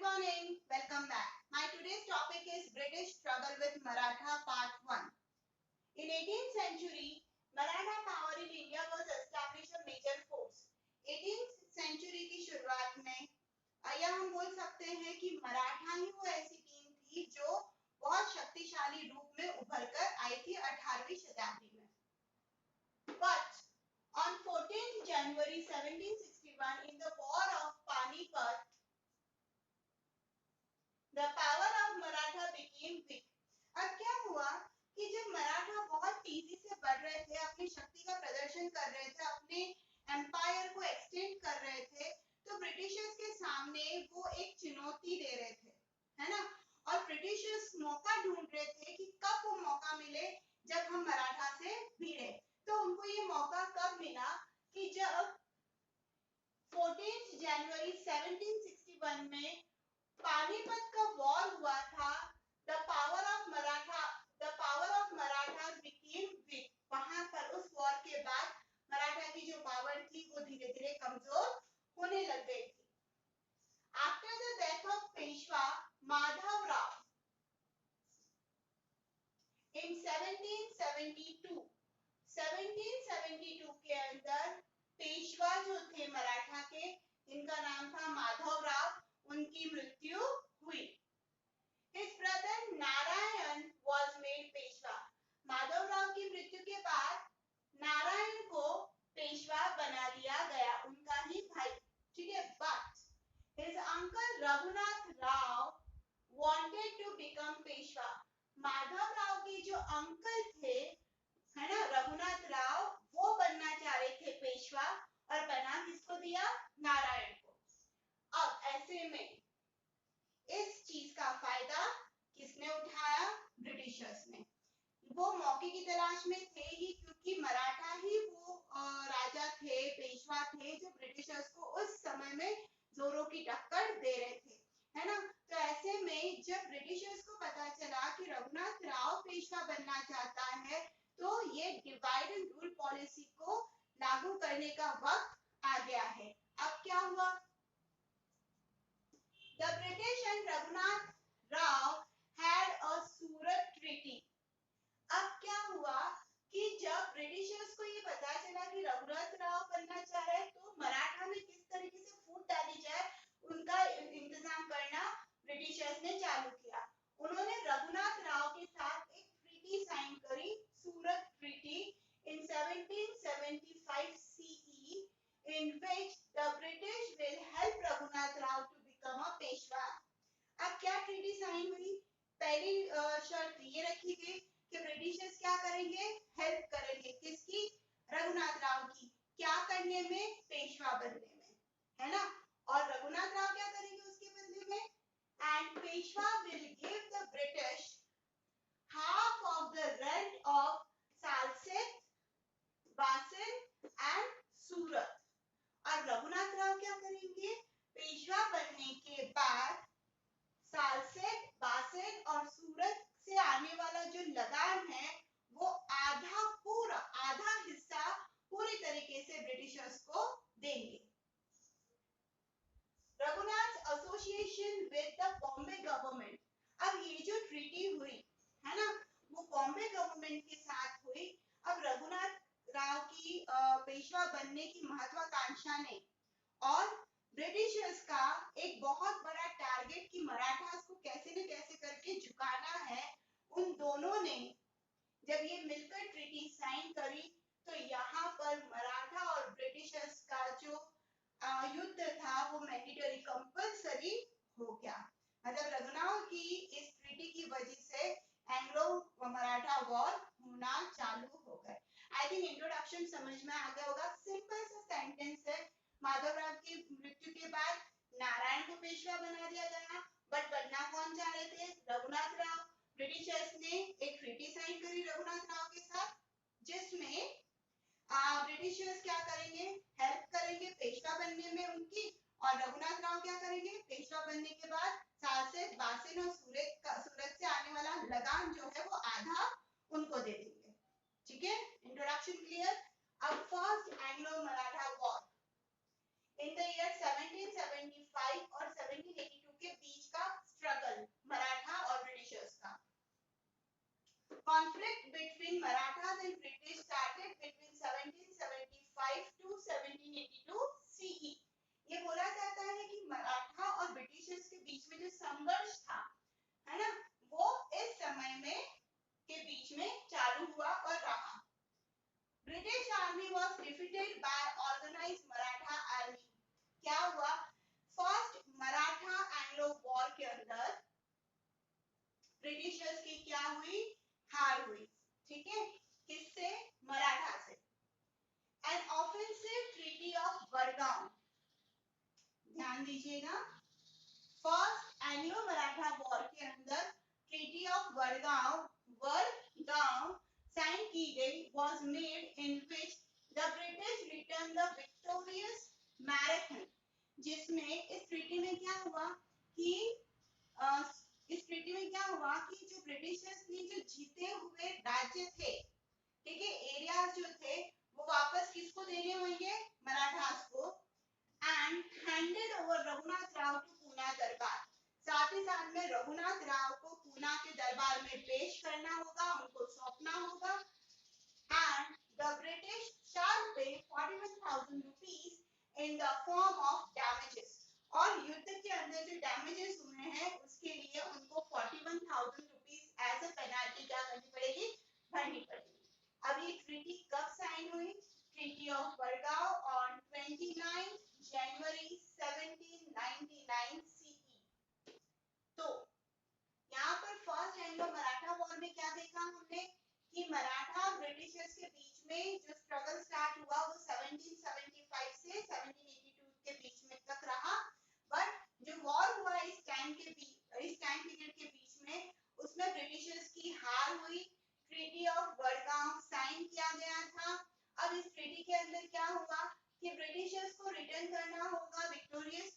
morning, welcome back. My today's topic is British struggle with Maratha part 1. In 18th century, Maratha power in India was established a major force. 18th century की शुरुआत में या हम बोल सकते हैं कि मराठा ही वो ऐसी टीम थी जो बहुत शक्तिशाली रूप में उभर कर आई थी 18वीं शताब्दी में. But on 14th January 1761 in the war of Panipat, The power of Maratha became weak. अब क्या हुआ कि जब मराठा बहुत तेजी से बढ़ रहे थे, अपनी शक्ति का प्रदर्शन कर रहे थे, अपने एम्पायर को एक्सटेंड कर रहे थे, तो ब्रिटिशर्स के सामने वो एक चुनौती दे रहे थे, है ना. और ब्रिटिशर्स मौका ढूंढ रहे थे कि कब वो मौका मिले जब हम मराठा से भिड़े. तो उनको ये मौका कब मिला कि जब 14 जनवरी 1761 में पानीपत का वॉर हुआ था. The power of Marathas became week. वहां पर उस वॉर के बाद मराठा की जो पावर थी वो धीरे धीरे कमजोर होने लग गई थी. After the death of Peshwa Madhav Rao in 1772 के अंदर पेशवा जो थे मराठा के, इनका नाम था माधव राव, उनकी मृत्यु हुई. His brother Narayan was made Peshwa. Madhav Rao की मृत्यु के बाद नारायण को पेशवा बना दिया गया, उनका ही भाई. ठीक है. But his uncle Raghunath Rao wanted to become Peshwa. Madhav Rao के जो अंकल थे, है ना, रघुनाथ राव, वो बनना चाह रहे थे पेशवा, और बना किसको दिया? नारायण को. अब ऐसे में इस चीज का फायदा किसने उठाया? ब्रिटिशर्स ने. वो मौके की तलाश में थे ही, क्योंकि मराठा ही वो राजा थे, पेशवा थे, जो ब्रिटिशर्स को उस समय में जोरों की टक्कर दे रहे थे, है ना. तो ऐसे में जब ब्रिटिशर्स को पता चला कि रघुनाथ राव पेशवा बनना चाहता है, तो ये डिवाइड एंड रूल पॉलिसी को लागू करने का वक्त आ गया है. अब क्या हुआ? The British and Raghunath Rao had a Surat treaty. अब क्या हुआ कि जब ब्रिटिशर्स को ये पता चला कि रघुनाथ राव बनना चाह रहे हैं, तो मराठा में किस तरीके से फूट डाली जाए उनका इंतजाम करना ब्रिटिशर्स ने चालू किया. उन्होंने रघुनाथ राव के साथ एक ट्रीटी साइन करी, सूरत treaty, in 1775 CE, in which the British will help Raghunath Rao to become a Peshwa. अब क्या ट्रीटी साइन हुई? पहली शर्त ये रखी गई कि ब्रिटिशर्स क्या करेंगे? हेल्प करेंगे. किसकी? रघुनाथ राव की. क्या करने में? पेशवा बनने में, है ना. और रघुनाथ राव क्या करेंगे उसके बदले में? And Peshwa will give the British half of the rent of Salsette, Bassein and Surat. और रघुनाथ राव क्या करेंगे? पेशवा बनने के बाद सालसेत, बासिन और सूरत से आने वाला जो लगान है, वो आधा हिस्सा पूरी तरीके से ब्रिटिशर्स को देंगे. Raghunath association with the Bombay government. अब ये जो ट्रीटी हुई, है ना, वो बॉम्बे गवर्नमेंट के साथ हुई. अब रघुनाथ राव की पेशवा बनने की महत्वाकांक्षा ने और ब्रिटिशर्स का एक बहुत बड़ा टारगेट कि मराठास को कैसे न कैसे करके झुकाना है, उन दोनों ने जब ये मिलकर ट्रीटी साइन करी, तो यहाँ पर मराठा और ब्रिटिशर्स का जो युद्ध था वो मैंडेटरी कंपल्सरी हो गया. मतलब रघुनाथ की इस ट्रीटी की वजह से एंग्लो मराठा वॉर होना चालू हो गए. आई थिंक इंट्रोडक्शन समझ में आ गया होगा. सिंपल सा सेंटेंस है. माधव राव की मृत्यु के बाद नारायण को पेशवा बना दिया गया, बट बनना कौन चाह रहे थे? रघुनाथ राव. ब्रिटिशर्स ने एक ट्रीटी साइन करी रघुनाथ राव के साथ, जिसमें ब्रिटिशर्स क्या करेंगे? हेल्प करेंगे पेशवा बनने में उनकी, और रघुनाथ राव क्या करेंगे? पेशवा बनने के बाद सालसेत, बासिन और सूरत से आने वाला लगान जो है वो आधा उनको दे देंगे. ठीक है. Introduction clear. अब first Anglo Maratha war in the year 1775 और 1782 के बीच was defeated by organized Maratha army. क्या हुआ? फर्स्ट मराठा एंग्लो वॉर के अंदर ब्रिटिशर्स की क्या हुई? हार हुई. ठीक है, किससे? मराठा से. An offensive treaty of Wadgaon, ध्यान दीजिएगा, फर्स्ट एंग्लो मराठा वॉर के अंदर ट्रीटी ऑफ वडगांव साइन की गई, was made in which the British returned the victorious Marathon, जिसमें इस ट्रीटी में क्या हुआ कि इस ट्रीटी में क्या हुआ कि जो ब्रिटिशर्स ने जो जीते हुए राज्य थे, ठीक है, एरियाज जो थे, वो वापस किसको देने होंगे? मराठास को. And handed over Raghunath Rao to Poona दरबार, साथ ही साथ में रघुनाथ राव को पूना के दरबार में पेश करना होगा, उनको सौंपना होगा. And the British shall pay 41,000 rupees in the form of damages, और युद्ध के अंदर जो डैमेजेस हुए हैं उसके लिए उनको 41,000 रुपीस एज अ पेनाल्टी क्या करनी पड़ेगी? भरनी पड़ेगी. अब ये ट्रीटी कब साइन हुई? Treaty of Wadgaon on 29 January 1799 CE. तो यहाँ पर फर्स्ट एंग्लो मराठा वॉर में क्या देखा हमने कि मराठा ब्रिटिशर्स के बीच में जो स्ट्रगल स्टार्ट हुआ वो 1775 से 1782 के बीच में तक रहा. बट जो वॉर हुआ इस टाइम पीरियड के बीच में, उसमें ब्रिटिशर्स की हार हुई. ट्रीटी ऑफ वडगांव साइन किया गया था. अब इस ट्रीटी के अंदर क्या हुआ कि ब्रिटिशर्स को रिटर्न करना होगा विक्टोरियस